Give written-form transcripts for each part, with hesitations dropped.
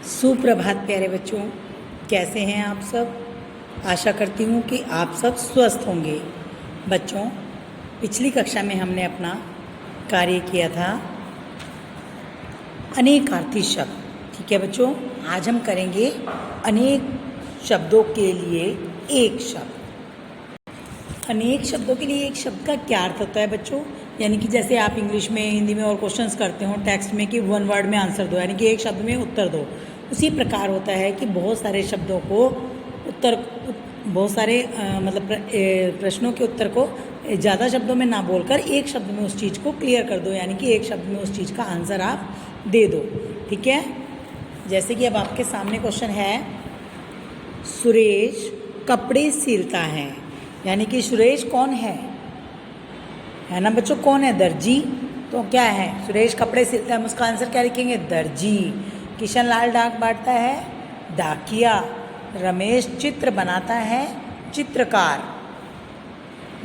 सुप्रभात प्यारे बच्चों, कैसे हैं आप सब। आशा करती हूँ कि आप सब स्वस्थ होंगे। बच्चों, पिछली कक्षा में हमने अपना कार्य किया था अनेकार्थी शब्द। ठीक है बच्चों, आज हम करेंगे अनेक शब्दों के लिए एक शब्द। अनेक शब्दों के लिए एक शब्द का क्या अर्थ होता है बच्चों? यानी कि जैसे आप इंग्लिश में, हिंदी में और क्वेश्चंस करते हो टेक्स्ट में कि वन वर्ड में आंसर दो, यानी कि एक शब्द में उत्तर दो। उसी प्रकार होता है कि बहुत सारे शब्दों को प्रश्नों के उत्तर को ज़्यादा शब्दों में ना बोलकर एक शब्द में उस चीज़ को क्लियर कर दो, यानी कि एक शब्द में उस चीज़ का आंसर आप दे दो। ठीक है, जैसे कि अब आपके सामने क्वेश्चन है, सुरेश कपड़े सिलता है। यानी कि सुरेश कौन है ना बच्चों? कौन है? दर्जी। तो क्या है? सुरेश कपड़े सिलता है, हम उसका आंसर क्या लिखेंगे? दर्जी। किशन लाल डाक बांटता है, डाकिया। रमेश चित्र बनाता है, चित्रकार।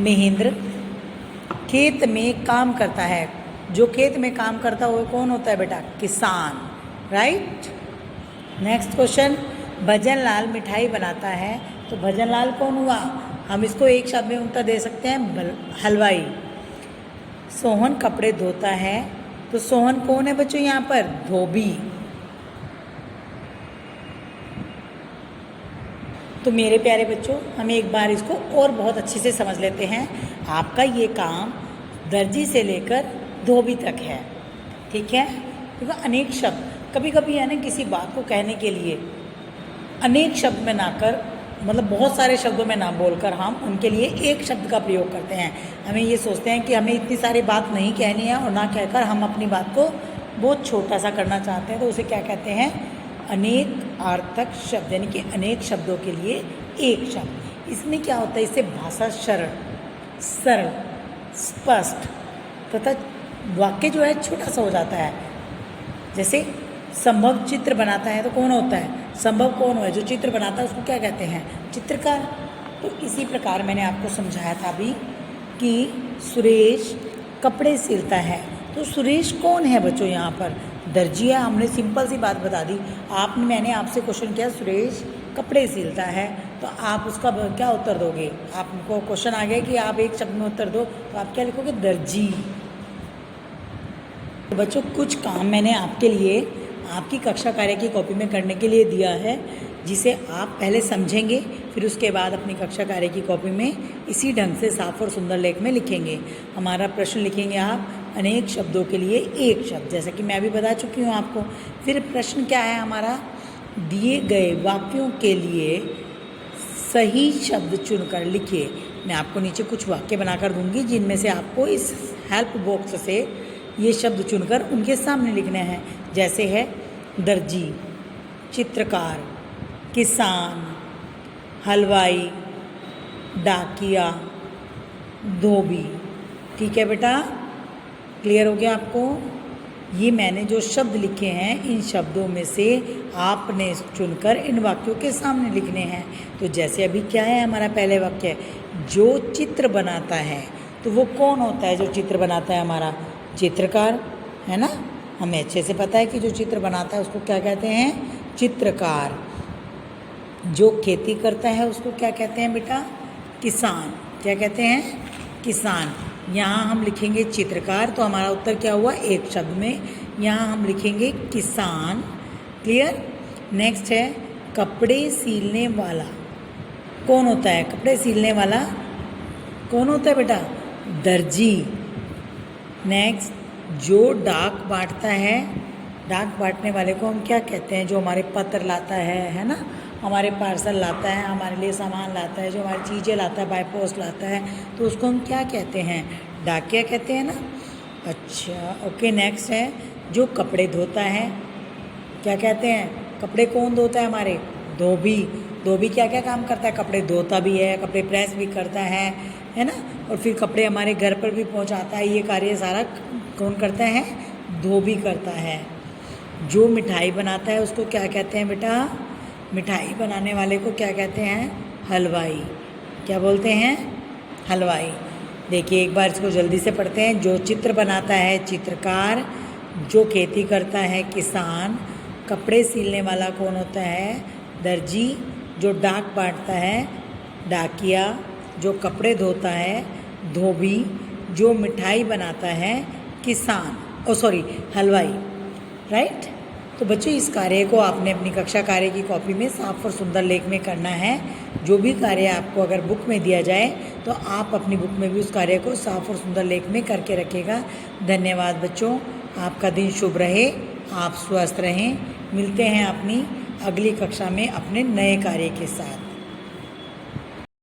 महेंद्र खेत में काम करता है। जो खेत में काम करता है वो कौन होता है बेटा? किसान। राइट। नेक्स्ट क्वेश्चन, भजन लाल मिठाई बनाता है। तो भजन लाल कौन हुआ? हम इसको एक शब्द में उत्तर दे सकते हैं, हलवाई। सोहन कपड़े धोता है। तो सोहन कौन है बच्चों यहाँ पर? धोबी। तो मेरे प्यारे बच्चों, हम एक बार इसको और बहुत अच्छे से समझ लेते हैं। आपका ये काम दर्जी से लेकर धोबी तक है। ठीक है, देखो अनेक शब्द, कभी कभी है ना किसी बात को कहने के लिए अनेक शब्द में ना कर, मतलब बहुत सारे शब्दों में ना बोलकर हम उनके लिए एक शब्द का प्रयोग करते हैं। हमें ये सोचते हैं कि हमें इतनी सारी बात नहीं कहनी है और ना कहकर हम अपनी बात को बहुत छोटा सा करना चाहते हैं, तो उसे क्या कहते हैं? अनेकार्थक शब्द, यानी कि अनेक शब्दों के लिए एक शब्द। इसमें क्या होता है? इससे भाषा सरल, स्पष्ट तथा वाक्य जो है छोटा सा हो जाता है। जैसे संभव चित्र बनाता है, तो कौन होता है? संभव कौन है? जो चित्र बनाता है उसको क्या कहते हैं? चित्रकार। तो इसी प्रकार मैंने आपको समझाया था अभी कि सुरेश कपड़े सिलता है। तो सुरेश कौन है बच्चों? यहाँ पर दर्जी है। हमने सिंपल सी बात बता दी। मैंने आपसे क्वेश्चन किया, सुरेश कपड़े सिलता है, तो आप उसका क्या उत्तर दोगे? आपको क्वेश्चन आ गया कि आप एक शब्द में उत्तर दो, तो आप क्या लिखोगे? दर्जी। तो बच्चों, कुछ काम मैंने आपके लिए आपकी कक्षा कार्य की कॉपी में करने के लिए दिया है, जिसे आप पहले समझेंगे, फिर उसके बाद अपनी कक्षा कार्य की कॉपी में इसी ढंग से साफ और सुंदर लेख में लिखेंगे। हमारा प्रश्न लिखेंगे आप अनेक शब्दों के लिए एक शब्द, जैसा कि मैं अभी बता चुकी हूँ आपको। फिर प्रश्न क्या है हमारा? दिए गए वाक्यों के लिए सही शब्द चुनकर लिखिए। मैं आपको नीचे कुछ वाक्य बनाकर दूंगी, जिनमें से आपको इस हेल्प बॉक्स से ये शब्द चुनकर उनके सामने लिखने हैं। जैसे है दर्जी, चित्रकार, किसान, हलवाई, डाकिया, धोबी। ठीक है बेटा, क्लियर हो गया आपको? ये मैंने जो शब्द लिखे हैं, इन शब्दों में से आपने चुनकर इन वाक्यों के सामने लिखने हैं। तो जैसे अभी क्या है हमारा पहले वाक्य? जो चित्र बनाता है। तो वो कौन होता है जो चित्र बनाता है? हमारा चित्रकार, है ना? हमें अच्छे से पता है कि जो चित्र बनाता है उसको क्या कहते हैं? चित्रकार। जो खेती करता है उसको क्या कहते हैं बेटा? किसान। क्या कहते हैं? किसान। यहाँ हम लिखेंगे चित्रकार, तो हमारा उत्तर क्या हुआ? एक शब्द में। यहाँ हम लिखेंगे किसान। क्लियर? नेक्स्ट है कपड़े सिलने वाला। कौन होता है कपड़े सिलने वाला? कौन होता है बेटा? दर्जी। नेक्स्ट, जो डाक बांटता है। डाक बांटने वाले को हम क्या कहते हैं? जो हमारे पत्र लाता है ना, हमारे पार्सल लाता है, हमारे लिए सामान लाता है, जो हमारी चीज़ें लाता है, बाय पोस्ट लाता है, तो उसको हम क्या कहते हैं? डाकिया कहते हैं ना। अच्छा, ओके। नेक्स्ट है जो कपड़े धोता है। क्या कहते हैं? कपड़े कौन धोता है? हमारे धोबी। धोबी क्या क्या काम करता है? कपड़े धोता भी है, कपड़े प्रेस भी करता है ना, और फिर कपड़े हमारे घर पर भी पहुंचाता है। ये कार्य सारा कौन करता है? धोबी करता है। जो मिठाई बनाता है उसको क्या कहते हैं बेटा? मिठाई बनाने वाले को क्या कहते हैं? हलवाई। क्या बोलते हैं? हलवाई। देखिए एक बार इसको जल्दी से पढ़ते हैं। जो चित्र बनाता है चित्रकार, जो खेती करता है किसान, कपड़े सिलने वाला कौन होता है? दर्जी। जो डाक बांटता है? डाकिया। जो कपड़े धोता है? धोबी। जो मिठाई बनाता है? किसान। हलवाई। राइट। तो बच्चों इस कार्य को आपने अपनी कक्षा कार्य की कॉपी में साफ और सुंदर लेख में करना है। जो भी कार्य आपको अगर बुक में दिया जाए तो आप अपनी बुक में भी उस कार्य को साफ और सुंदर लेख में करके रखिएगा। धन्यवाद बच्चों, आपका दिन शुभ रहे, आप स्वस्थ रहें। मिलते हैं अपनी अगली कक्षा में अपने नए कार्य के साथ।